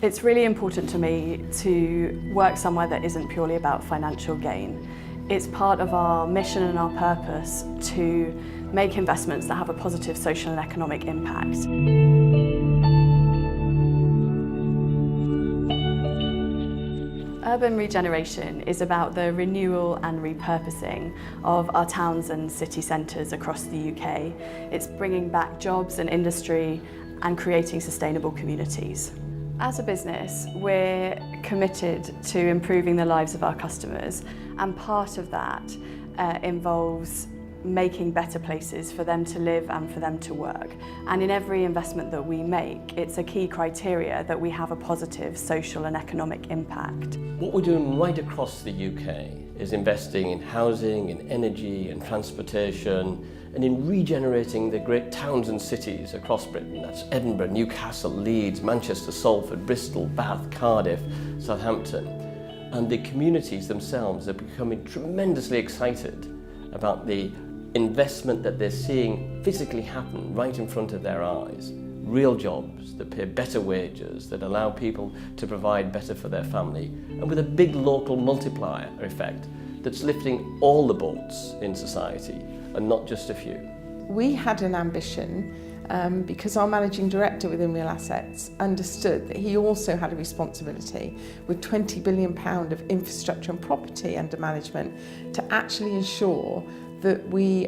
It's really important to me to work somewhere that isn't purely about financial gain. It's part of our mission and our purpose to make investments that have a positive social and economic impact. Urban regeneration is about the renewal and repurposing of our towns and city centres across the UK. It's bringing back jobs and industry and creating sustainable communities. As a business, we're committed to improving the lives of our customers, and part of that involves making better places for them to live and for them to work. And in every investment that we make, it's a key criteria that we have a positive social and economic impact. What we're doing right across the UK is investing in housing, in energy, in transportation, and in regenerating the great towns and cities across Britain. That's Edinburgh, Newcastle, Leeds, Manchester, Salford, Bristol, Bath, Cardiff, Southampton. And the communities themselves are becoming tremendously excited about the investment that they're seeing physically happen right in front of their eyes. Real jobs that pay better wages, that allow people to provide better for their family, and with a big local multiplier effect that's lifting all the boats in society and not just a few. We had an ambition because our managing director within Real Assets understood that he also had a responsibility with £20 billion of infrastructure and property under management to actually ensure that we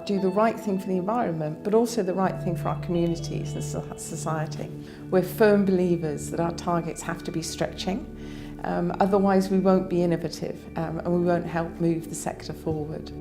do the right thing for the environment, but also the right thing for our communities and society. We're firm believers that our targets have to be stretching, otherwise we won't be innovative and we won't help move the sector forward.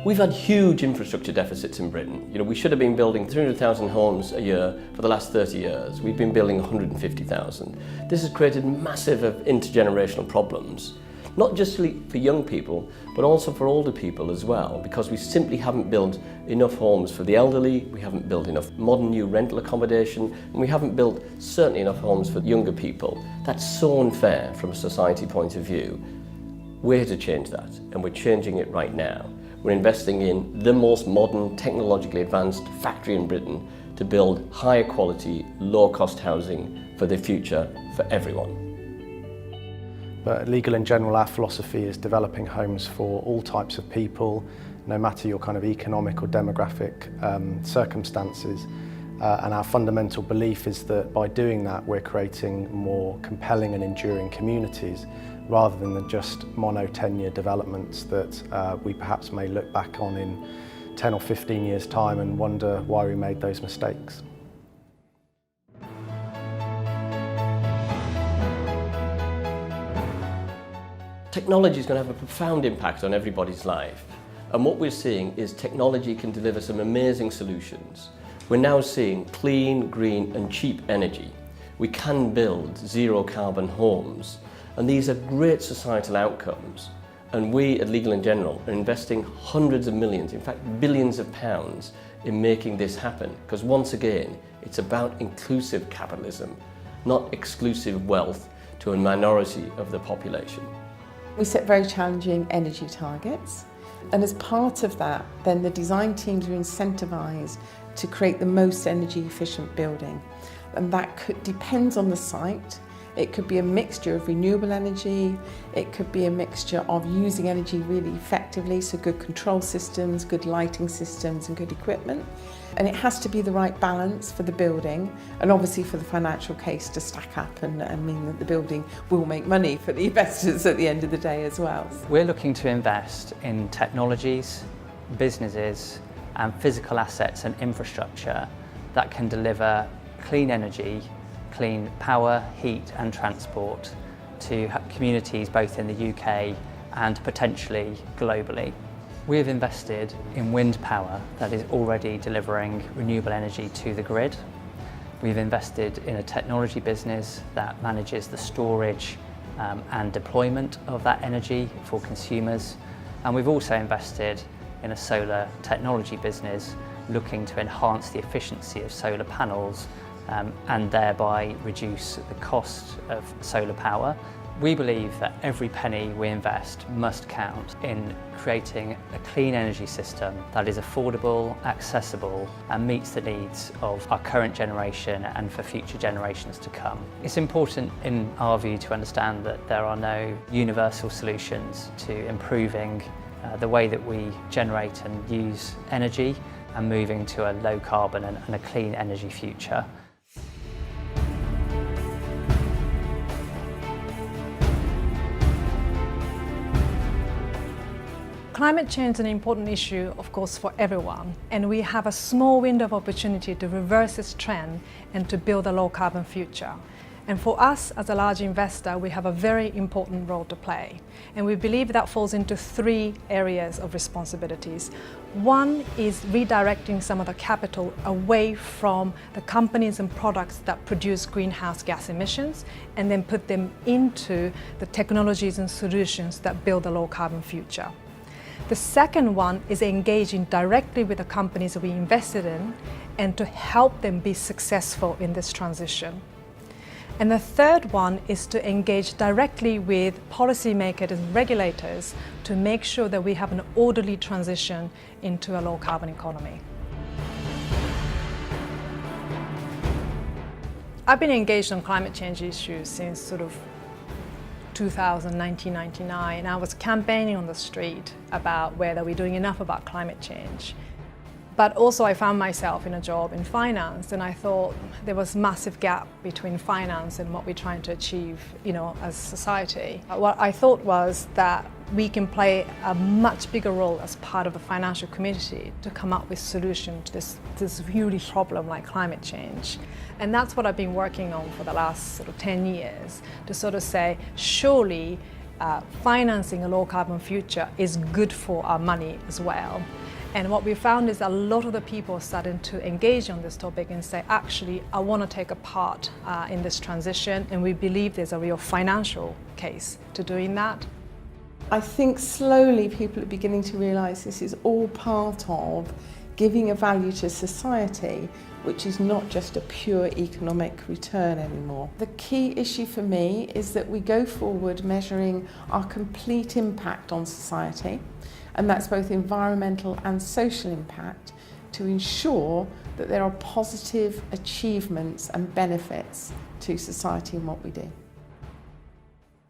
We've had huge infrastructure deficits in Britain. We should have been building 300,000 homes a year for the last 30 years. We've been building 150,000. This has created massive intergenerational problems, not just for young people, but also for older people as well, because we simply haven't built enough homes for the elderly, we haven't built enough modern new rental accommodation, and we haven't built certainly enough homes for younger people. That's so unfair from a society point of view. We're here to change that, and we're changing it right now. We're investing in the most modern, technologically advanced factory in Britain to build higher quality, low cost housing for the future for everyone. But at Legal in General, our philosophy is developing homes for all types of people, no matter your kind of economic or demographic circumstances. And our fundamental belief is that by doing that, we're creating more compelling and enduring communities, rather than just mono 10-year developments that we perhaps may look back on in 10 or 15 years' time and wonder why we made those mistakes. Technology is going to have a profound impact on everybody's life. And what we're seeing is technology can deliver some amazing solutions. We're now seeing clean, green and cheap energy. We can build zero carbon homes. And these are great societal outcomes. And we at Legal in General are investing hundreds of millions, in fact billions of pounds in making this happen. Because once again, it's about inclusive capitalism, not exclusive wealth to a minority of the population. We set very challenging energy targets, and as part of that, then the design teams are incentivised to create the most energy efficient building. And that depends on the site. It could be a mixture of renewable energy, it could be a mixture of using energy really effectively, so good control systems, good lighting systems and good equipment. And it has to be the right balance for the building and obviously for the financial case to stack up and mean that the building will make money for the investors at the end of the day as well. We're looking to invest in technologies, businesses and physical assets and infrastructure that can deliver clean energy, clean power, heat and transport to communities both in the UK and potentially globally. We have invested in wind power that is already delivering renewable energy to the grid. We've invested in a technology business that manages the storage and deployment of that energy for consumers. And we've also invested in a solar technology business looking to enhance the efficiency of solar panels and thereby reduce the cost of solar power We believe that every penny we invest must count in creating a clean energy system that is affordable, accessible and meets the needs of our current generation and for future generations to come. It's important in our view to understand that there are no universal solutions to improving the way that we generate and use energy and moving to a low carbon and a clean energy future. Climate change is an important issue, of course, for everyone, and we have a small window of opportunity to reverse this trend and to build a low-carbon future. And for us, as a large investor, we have a very important role to play. And we believe that falls into 3 areas of responsibilities. One is redirecting some of the capital away from the companies and products that produce greenhouse gas emissions, and then put them into the technologies and solutions that build a low-carbon future. The second one is engaging directly with the companies that we invested in and to help them be successful in this transition. And the third one is to engage directly with policymakers and regulators to make sure that we have an orderly transition into a low-carbon economy. I've been engaged on climate change issues since sort of 1999. I was campaigning on the street about whether we're doing enough about climate change. But also I found myself in a job in finance, and I thought there was a massive gap between finance and what we're trying to achieve, as a society. What I thought was that we can play a much bigger role as part of the financial community to come up with solutions to this huge problem like climate change. And that's what I've been working on for the last 10 years, to sort of say, surely financing a low-carbon future is good for our money as well. And what we found is a lot of the people are starting to engage on this topic and say, actually, I want to take a part in this transition, and we believe there's a real financial case to doing that. I think slowly people are beginning to realise this is all part of giving a value to society, which is not just a pure economic return anymore. The key issue for me is that we go forward measuring our complete impact on society, and that's both environmental and social impact, to ensure that there are positive achievements and benefits to society in what we do.